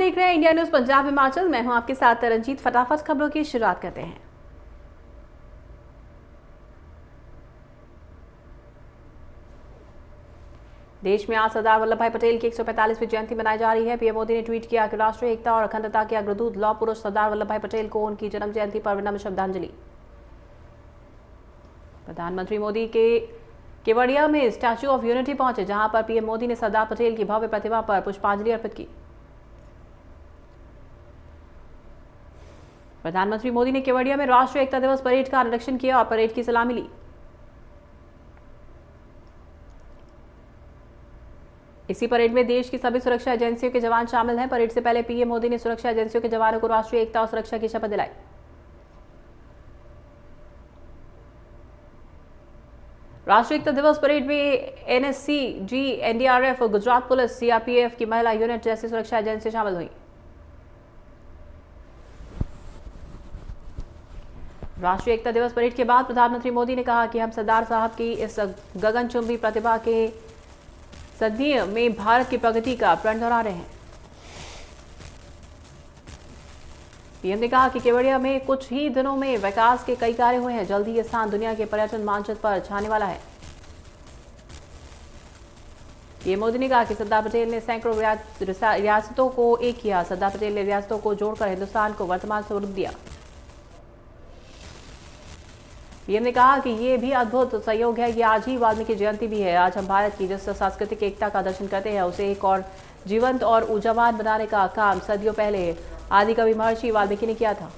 देख रहे हैं इंडिया न्यूज पंजाब हिमाचल। मैं हूं आपके साथ रंजीत। फटाफट खबरों की शुरुआत करते हैं। देश में आज सरदार वल्लभ भाई पटेल की 145वीं जयंती मनाई जा रही है। पीएम मोदी ने ट्वीट किया कि राष्ट्रीय एकता और अखंडता के अग्रदूत लौह पुरुष सरदार वल्लभ भाई पटेल को उनकी जन्म जयंती पर विनम्र श्रद्धांजलि। प्रधानमंत्री मोदी के केवड़िया में स्टैच्यू ऑफ यूनिटी पहुंचे, जहां पर पीएम मोदी ने सरदार पटेल की भव्य प्रतिमा पर पुष्पांजलि अर्पित की। प्रधानमंत्री मोदी ने केवड़िया में राष्ट्रीय एकता दिवस परेड का निरीक्षण किया और परेड की सलामी ली। इसी परेड में देश की सभी सुरक्षा एजेंसियों के जवान शामिल हैं। परेड से पहले पीएम मोदी ने सुरक्षा एजेंसियों के जवानों को राष्ट्रीय एकता और सुरक्षा की शपथ दिलाई। राष्ट्रीय एकता दिवस परेड में एनएससी, जी, एनडीआरएफ, गुजरात पुलिस, सीआरपीएफ की महिला यूनिट जैसी सुरक्षा एजेंसियां शामिल हुई। राष्ट्रीय एकता दिवस परेड के बाद प्रधानमंत्री मोदी ने कहा कि हम सरदार साहब की इस गगनचुंबी प्रतिभा के सदी में भारत की प्रगति का प्रण दोहरा रहे हैं। पीएम ने कहा कि केवड़िया में कुछ ही दिनों में विकास के कई कार्य हुए हैं। जल्द ही ये स्थान दुनिया के पर्यटन मानचित्र पर छाने वाला है। पीएम मोदी ने कहा कि सरदार पटेल ने सैकड़ों रियासतों को एक किया। सरदार पटेल ने रियासतों को जोड़कर हिंदुस्तान को वर्तमान स्वरूप दिया। पीएम ने कहा कि ये भी अद्भुत संयोग है कि आज ही वाल्मीकि जयंती भी है। आज हम भारत की जिस सांस्कृतिक एकता का दर्शन करते हैं उसे एक और जीवंत और ऊर्जावान बनाने का काम सदियों पहले आदि कवि महर्षि वाल्मीकि ने किया था।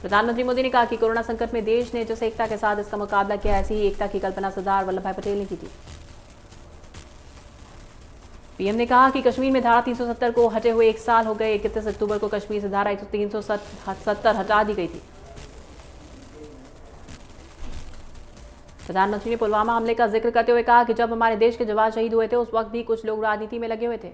प्रधानमंत्री मोदी ने कहा कि कोरोना संकट में देश ने जिस एकता के साथ इसका मुकाबला किया, ऐसी ही एकता की कल्पना सरदार वल्लभ भाई पटेल ने की थी। पीएम ने कहा कि कश्मीर में धारा 370 को हटे हुए 1 साल हो गए। 31 अक्टूबर को कश्मीर से धारा 370 हटा दी गई थी। प्रधानमंत्री ने पुलवामा हमले का जिक्र करते हुए कहा कि जब हमारे देश के जवान शहीद हुए थे उस वक्त भी कुछ लोग राजनीति में लगे हुए थे।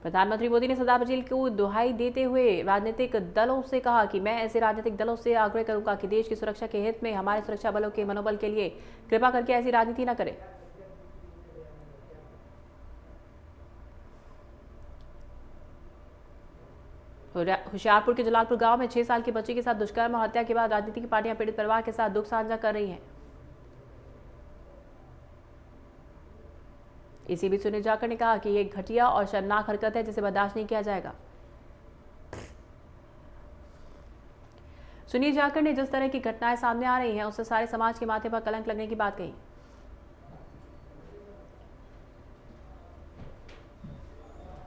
प्रधानमंत्री मोदी ने सरदार पटेल को दुहाई देते हुए राजनीतिक दलों से कहा कि मैं ऐसे राजनीतिक दलों से आग्रह करूंगा कि देश की सुरक्षा के हित में हमारे सुरक्षा बलों के मनोबल के लिए कृपा करके ऐसी राजनीति न करें। होशियारपुर के जलालपुर गांव में 6 साल की बच्ची के साथ दुष्कर्म और हत्या के बाद राजनीतिक पार्टियां पीड़ित परिवार के साथ दुख साझा कर रही हैं। इसी बीच सुनील जाखड़ ने कहा कि यह घटिया और शर्मनाक हरकत है जिसे बर्दाश्त नहीं किया जाएगा। सुनील जाखड़ ने जिस तरह की घटनाएं सामने आ रही हैं उससे सारे समाज के माथे पर कलंक लगने की बात कही।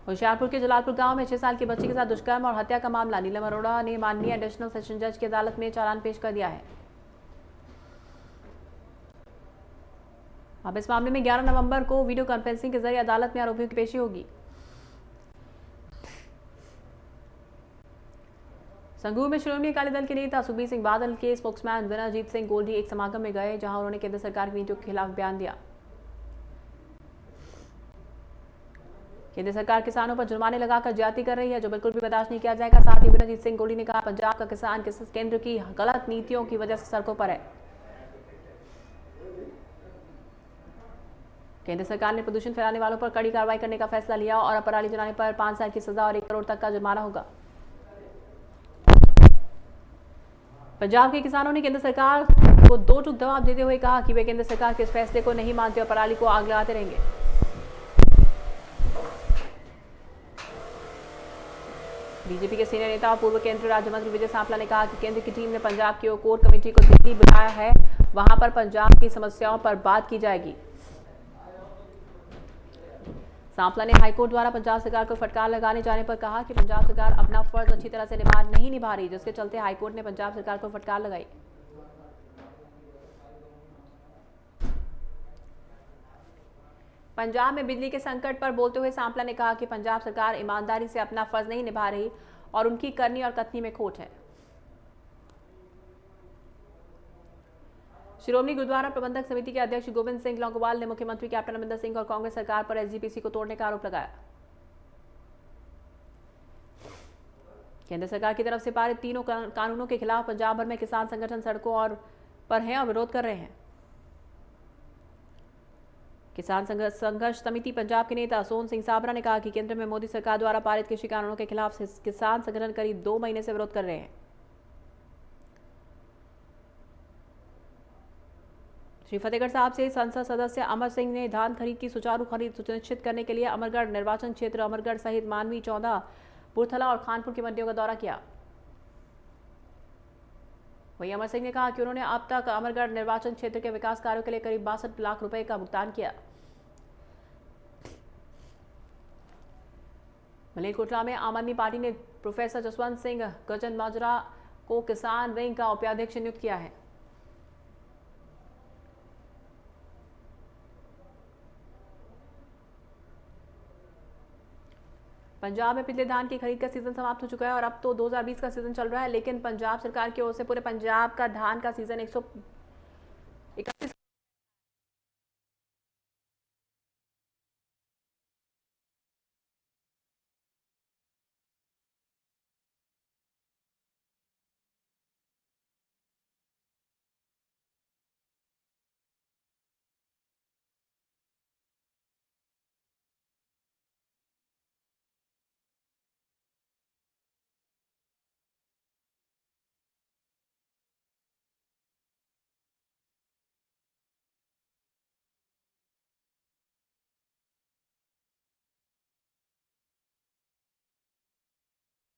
होशियारपुर के जलालपुर गांव में 6 साल की बच्ची के साथ दुष्कर्म और हत्या का मामला नीलम अरोड़ा ने माननीय एडिशनल सेशन जज की अदालत में चालान पेश कर दिया है। अब इस मामले में 11 नवंबर को वीडियो कॉन्फ्रेंसिंग के जरिए अदालत में आरोपियों की पेशी होगी। संगरूर में श्रोमणी अकाली दल के नेता सुखबीर सिंह बादल के स्पोक्समैन विनरजीत सिंह गोल्डी एक समागम में गए, जहां उन्होंने केंद्र सरकार की नीतियों के खिलाफ बयान दिया। केंद्र सरकार किसानों पर जुर्माने लगाकर ज्यादती कर रही है, जो बिल्कुल भी बर्दाश्त नहीं किया जाएगा। साथ ही विनरजीत सिंह गोल्डी ने कहा, पंजाब का किसान केंद्र की गलत नीतियों की वजह से सड़कों पर है। केंद्र सरकार ने प्रदूषण फैलाने वालों पर कड़ी कार्रवाई करने का फैसला लिया और पराली जलाने पर 5 साल की सजा और 1 करोड़ तक का जुर्माना होगा। पंजाब के किसानों ने केंद्र सरकार को दो टूक जवाब देते हुए कहा कि वे केंद्र सरकार के इस फैसले को नहीं मानते और पराली को आग लगाते रहेंगे। बीजेपी के सीनियर नेता और पूर्व केंद्रीय राज्य मंत्री विजय सांपला ने कहा कि केंद्र की टीम ने पंजाब की कोर कमेटी को दिल्ली बुलाया है, वहां पर पंजाब की समस्याओं पर बात की जाएगी। सांपला ने हाईकोर्ट द्वारा पंजाब सरकार को फटकार लगाने जाने पर कहा कि पंजाब सरकार अपना फर्ज अच्छी तरह से नहीं निभा रही, जिसके चलते हाईकोर्ट ने पंजाब सरकार को फटकार लगाई। पंजाब में बिजली के संकट पर बोलते हुए सांपला ने कहा कि पंजाब सरकार ईमानदारी से अपना फर्ज नहीं निभा रही और उनकी करनी और कथनी में खोट है। श्रोमणी गुरुद्वारा प्रबंधक समिति के अध्यक्ष गोविंद सिंह लौंगोवाल ने मुख्यमंत्री कैप्टन अमरिंदर सिंह और कांग्रेस सरकार पर एसजीपीसी को तोड़ने का आरोप लगाया। केंद्र सरकार की तरफ से पारित तीनों कानूनों के खिलाफ पंजाब भर में किसान संगठन सड़कों पर हैं और विरोध कर रहे हैं। किसान संघर्ष समिति पंजाब के नेता सोहन सिंह साबरा ने कहा कि केंद्र में मोदी सरकार द्वारा पारित कृषि कानूनों के खिलाफ किसान संगठन करीब 2 महीने से विरोध कर रहे हैं। श्री फतेहगढ़ साहब से संसद सदस्य अमर सिंह ने धान खरीद की सुचारू खरीद सुनिश्चित करने के लिए अमरगढ़ निर्वाचन क्षेत्र अमरगढ़ सहित मानवी, चौंधा, पुरथला और खानपुर की मंडियों का दौरा किया। वहीं अमर सिंह ने कहा कि उन्होंने अब तक अमरगढ़ निर्वाचन क्षेत्र के विकास कार्यों के लिए करीब 62 लाख रुपए का भुगतान किया। मलेरकोटला में आम आदमी पार्टी ने प्रोफेसर जसवंत सिंह गजन माजरा को किसान विंग का उपाध्यक्ष नियुक्त किया है। पंजाब में पिछले धान की खरीद का सीजन समाप्त हो चुका है और अब तो 2020 का सीजन चल रहा है, लेकिन पंजाब सरकार की ओर से पूरे पंजाब का धान का सीजन 131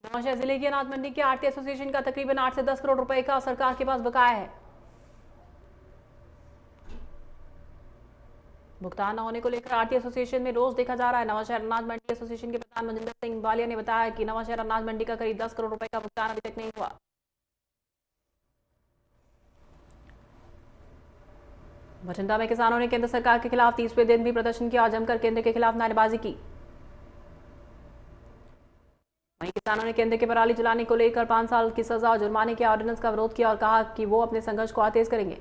नवांशहर जिले की अनाज मंडी के आढ़ती एसोसिएशन का तकरीबन 8 से 10 करोड़ रुपए का सरकार के पास बकाया है। भुगतान न होने को लेकर आढ़ती एसोसिएशन में रोष देखा जा रहा है। नवांशहर अनाज मंडी एसोसिएशन के प्रधान मनजिंदर सिंह बालिया ने बताया कि नवांशहर अनाज मंडी का करीब 10 करोड़ रुपए का भुगतान अभी तक नहीं हुआ। बठिंडा में किसानों ने केंद्र सरकार के खिलाफ 30वें दिन भी प्रदर्शन किया और जमकर केंद्र के खिलाफ नारेबाजी की। वहीं किसानों ने केंद्र के पराली जलाने को लेकर 5 साल की सजा और जुर्माने के ऑर्डिनेंस का विरोध किया और कहा कि वो अपने संघर्ष को और तेज करेंगे।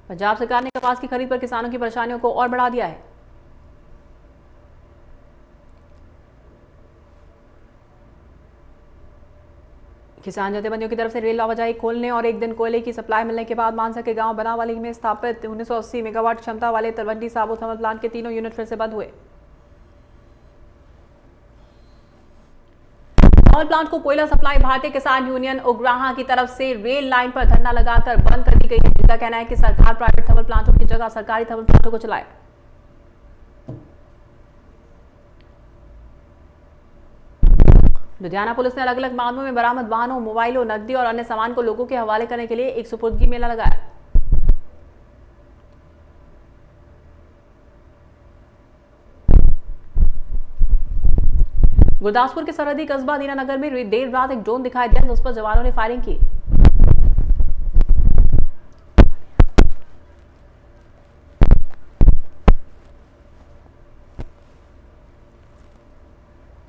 पंजाब सरकार ने कपास की खरीद पर किसानों की परेशानियों को और बढ़ा दिया है। किसान जथेबंदियों की तरफ से रेल आवाजाही खोलने और एक दिन कोयले की सप्लाई मिलने के बाद मानसा के गांव बनावाली में स्थापित 1980 मेगावाट क्षमता वाले तलवंडी साबो थर्मल प्लांट के तीनों यूनिट फिर से बंद हुए। थर्मल प्लांट को कोयला सप्लाई भारतीय किसान यूनियन उग्राहा की तरफ से रेल लाइन पर धरना लगाकर बंद कर दी गई है, जिनका कहना है कि सरकार प्राइवेट थर्मल प्लांटों की जगह सरकारी थर्मल प्लांटों को चलाए। लुधियाना पुलिस ने अलग अलग मामलों में बरामद वाहनों, मोबाइलों, नकदी और अन्य सामान को लोगों के हवाले करने के लिए एक सुपुर्दगी मेला लगाया। गुरदासपुर के सरहदी कस्बा दीनानगर में देर रात एक ड्रोन दिखाई दिया, जिस पर जवानों ने फायरिंग की।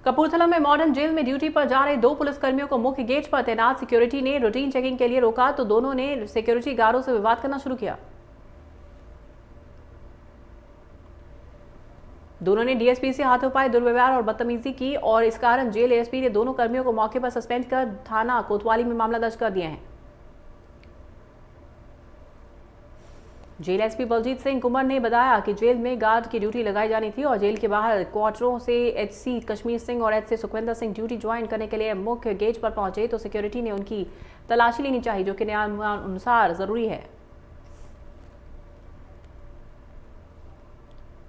कपूरथला में मॉडर्न जेल में ड्यूटी पर जा रहे 2 पुलिसकर्मियों को मुख्य गेट पर तैनात सिक्योरिटी ने रूटीन चेकिंग के लिए रोका तो दोनों ने सिक्योरिटी गार्डों से विवाद करना शुरू किया। दोनों ने डीएसपी से हाथोपाई, दुर्व्यवहार और बदतमीजी की और इस कारण जेल एएसपी ने दोनों कर्मियों को मौके पर सस्पेंड कर थाना कोतवाली में मामला दर्ज कर दिया है। जेल एसपी बलजीत सिंह कुमार ने बताया कि जेल में गार्ड की ड्यूटी लगाई जानी थी और जेल के बाहर क्वार्टरों से एचसी कश्मीर सिंह और HC Sukhwinder Singh duty join करने के लिए मुख्य गेट पर पहुंचे तो सिक्योरिटी ने उनकी तलाशी लेनी चाहिए, जो कि नियमानुसार जरूरी है।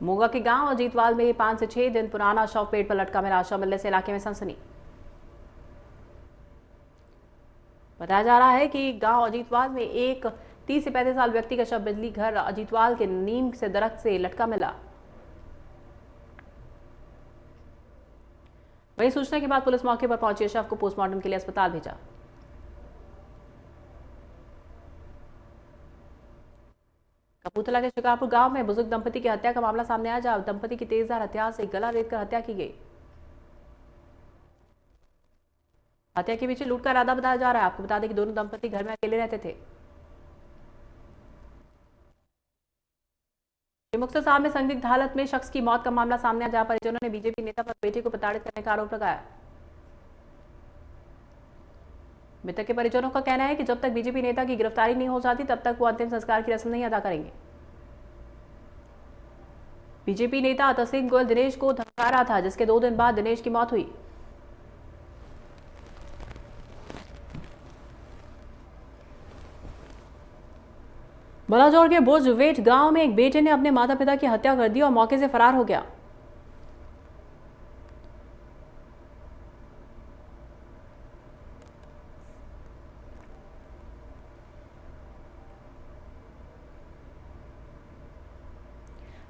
मोगा के गांव अजीतवाल में 5 से 6 दिन पुराना शव पेड़ पर लटका मिला। शव मिलने से इलाके में सनसनी। बताया जा रहा है कि गांव अजीतवाल में एक 30 से 35 साल व्यक्ति का शव बिजली घर अजीतवाल के नीम से दरख्त से लटका मिला। वहीं सूचना के बाद पुलिस मौके पर पहुंची, शव को पोस्टमार्टम के लिए अस्पताल भेजा। कपूरथला के शिकारपुर गांव में बुजुर्ग दंपति की हत्या का मामला सामने आया, जहां दंपति की तेजधार हथियार से गला रेतकर हत्या की गई। हत्या के पीछे लूट का इरादा बताया जा रहा है। आपको बता दें कि दोनों दंपति घर में अकेले रहते थे। मुक्तसर साहब में संदिग्ध हालत में शख्स की मौत का मामला सामने आया, जहां परिजनों ने बीजेपी नेता पर बेटे को प्रताड़ित करने का आरोप लगाया। मृतक के परिजनों का कहना है कि जब तक बीजेपी नेता की गिरफ्तारी नहीं हो जाती तब तक वो अंतिम संस्कार की रस्म नहीं अदा करेंगे। बीजेपी नेता तस्लीम गोयल दिनेश को धमका रहा था, जिसके 2 दिन बाद दिनेश की मौत हुई। बलाचौर के बुर्जवेट गांव में एक बेटे ने अपने माता पिता की हत्या कर दी और मौके से फरार हो गया।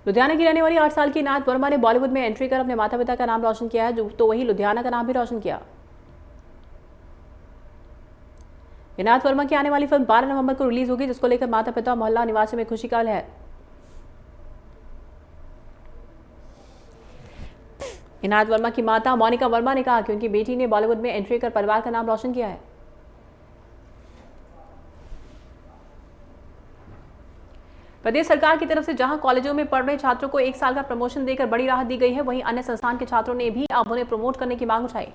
लुधियाना की रहने वाली 8 साल की इनायत वर्मा ने बॉलीवुड में एंट्री कर अपने माता पिता का नाम रोशन किया है, तो वही लुधियाना का नाम भी रोशन किया। इनायत वर्मा की आने वाली फिल्म 12 नवंबर को रिलीज होगी, जिसको लेकर माता पिता और मोहल्ला निवासी में खुशी का लहर। इनायत वर्मा की माता मोनिका वर्मा ने कहा कि उनकी बेटी ने बॉलीवुड में एंट्री कर परिवार का नाम रोशन किया है। प्रदेश सरकार की तरफ से जहां कॉलेजों में पढ़ रहे छात्रों को 1 साल का प्रमोशन देकर बड़ी राहत दी गई है, वहीं अन्य संस्थान के छात्रों ने भी अब उन्हें प्रमोट करने की मांग उठाई।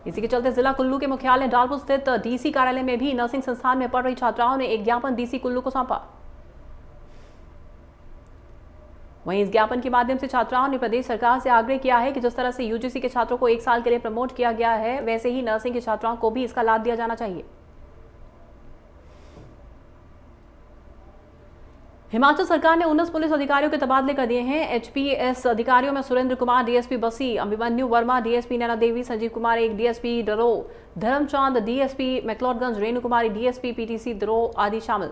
इसी के चलते जिला कुल्लू के मुख्यालय डालपुर स्थित डीसी कार्यालय में भी नर्सिंग संस्थान में पढ़ रही छात्राओं ने एक ज्ञापन डीसी कुल्लू को सौंपा। वहीं इस ज्ञापन के माध्यम से छात्राओं ने प्रदेश सरकार से आग्रह किया है कि जिस तरह से यूजीसी के छात्रों को 1 साल के लिए प्रमोट किया गया है, वैसे ही नर्सिंग के छात्राओं को भी इसका लाभ दिया जाना चाहिए। हिमाचल सरकार ने 19 पुलिस अधिकारियों के तबादले कर दिए हैं। एचपीएस अधिकारियों में सुरेंद्र कुमार डीएसपी बसी, अभिमन्यु वर्मा डीएसपी नैना देवी, संजीव कुमार 1 डीएसपी डरो, धर्मचंद डीएसपी मैक्लोडगंज, रेणु कुमारी डीएसपी पीटीसी दरो आदि शामिल।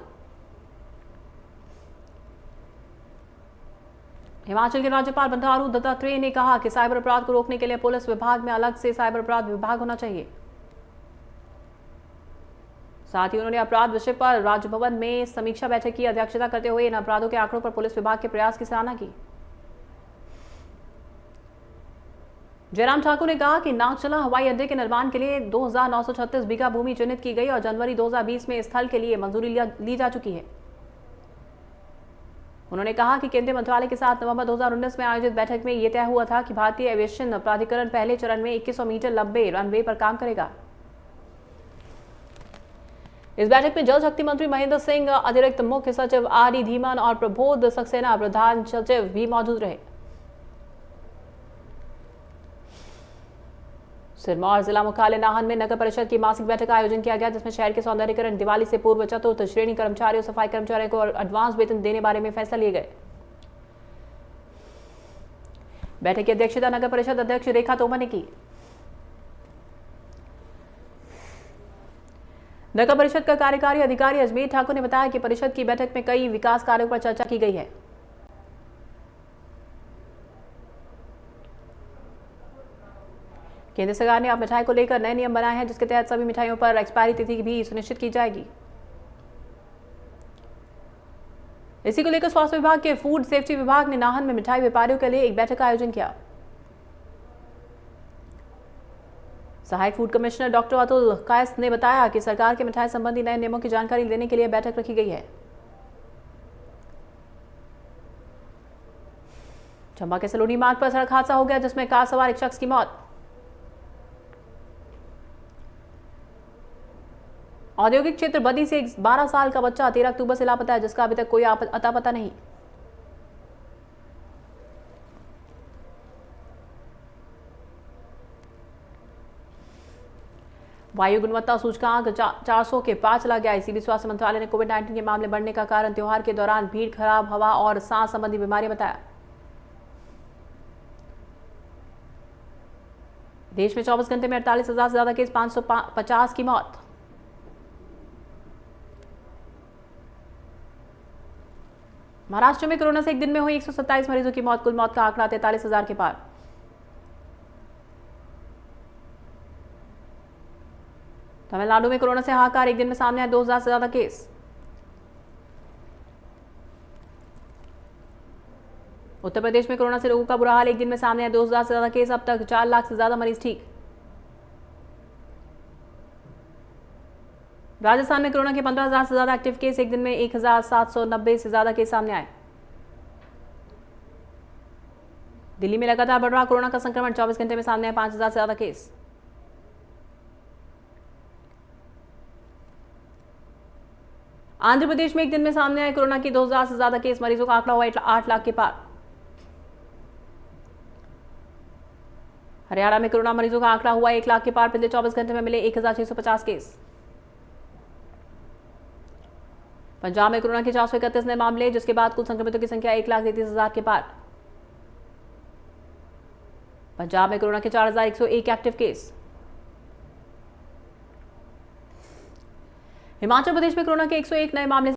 हिमाचल के राज्यपाल बंडारू दत्तात्रेय ने कहा कि साइबर अपराध को रोकने के लिए पुलिस विभाग में अलग से साइबर अपराध विभाग होना चाहिए। साथ ही उन्होंने अपराध विषय पर राजभवन में समीक्षा बैठक की अध्यक्षता करते हुए इन अपराधों के आंकड़ों पर पुलिस विभाग के प्रयास की सराहना की। जयराम ठाकुर ने कहा कि नागचला हवाई अड्डे के निर्माण के लिए 2936 बीघा भूमि चिन्हित की गई और जनवरी 2020 में स्थल के लिए मंजूरी ली जा चुकी है। उन्होंने कहा कि केंद्रीय मंत्रालय के साथ नवंबर 2019 में आयोजित बैठक में यह तय हुआ था कि भारतीय एविएशन प्राधिकरण पहले चरण में 2100 मीटर लंबे रनवे पर काम करेगा। इस बैठक में जल शक्ति मंत्री महेंद्र सिंह, अतिरिक्त मुख्य सचिव आर.डी. धीमान और प्रबोध सक्सेना प्रधान सचिव भी मौजूद रहे। सिरमौर जिला मुख्यालय नाहन में नगर परिषद की मासिक बैठक का आयोजन किया गया, जिसमें शहर के सौंदर्यीकरण, दिवाली से पूर्व चतुर्थ श्रेणी कर्मचारियों, सफाई कर्मचारियों को एडवांस वेतन देने बारे में फैसला लिए गए। बैठक की अध्यक्षता नगर परिषद अध्यक्ष रेखा तोमर ने की। नगर परिषद का कार्यकारी अधिकारी अजमेर ठाकुर ने बताया कि परिषद की बैठक में कई विकास कार्यों पर चर्चा की गई है। केंद्र सरकार ने अब मिठाई को लेकर नए नियम बनाए हैं, जिसके तहत सभी मिठाइयों पर एक्सपायरी तिथि भी सुनिश्चित की जाएगी। इसी को लेकर स्वास्थ्य विभाग के फूड सेफ्टी विभाग ने नाहन में मिठाई व्यापारियों के लिए एक बैठक का आयोजन किया। सहायक फूड कमिश्नर डॉक्टर अतुल कायस ने बताया कि सरकार के मिठाई संबंधी नए नियमों की जानकारी देने के लिए बैठक रखी गई है। चंबा के सलोनी मार्ग पर सड़क हादसा हो गया, जिसमें कार सवार एक शख्स की मौत। औद्योगिक क्षेत्र बद्दी से एक 12 साल का बच्चा 13 अक्टूबर से लापता है, जिसका अभी तक कोई अता पता नहीं। वायु गुणवत्ता सूचकांक 400 के पार चला गया। इसी बीच स्वास्थ्य मंत्रालय ने कोविड-19 के मामले बढ़ने का कारण त्योहार के दौरान भीड़, खराब हवा और सांस संबंधी बीमारियां बताया। देश में 24 घंटे में 48,000 से ज्यादा केस, 550 की मौत। महाराष्ट्र में कोरोना से एक दिन में हुई 127 मरीजों की मौत, कुल मौत का आंकड़ा 43,000 के पार। तमिलनाडु में कोरोना से हाहाकार, एक दिन में सामने आए 2,000 से ज्यादा केस। उत्तर प्रदेश में कोरोना से लोगों का बुरा हाल, एक दिन में सामने आए 2,000 से ज्यादा केस, अब तक 4 लाख से ज्यादा मरीज ठीक। राजस्थान में कोरोना के 15,000 से ज्यादा एक्टिव केस, एक दिन में 1,790 से ज्यादा केस सामने आए। दिल्ली में लगातार बढ़ रहा कोरोना का संक्रमण, 24 घंटे में सामने आए 5,000 से ज्यादा केस। आंध्र प्रदेश में एक दिन में सामने आए कोरोना के 2000 से ज्यादा केस, मरीजों का आंकड़ा हुआ 8 लाख के पार। हरियाणा में कोरोना मरीजों का आंकड़ा हुआ 1 लाख के पार, पिछले 24 घंटे में मिले 1650 केस। पंजाब में कोरोना के 431 नए मामले, जिसके बाद कुल संक्रमितों की संख्या 1,33,000 के पार। पंजाब में कोरोना के 4101 एक्टिव केस। हिमाचल प्रदेश में कोरोना के 101 नए मामले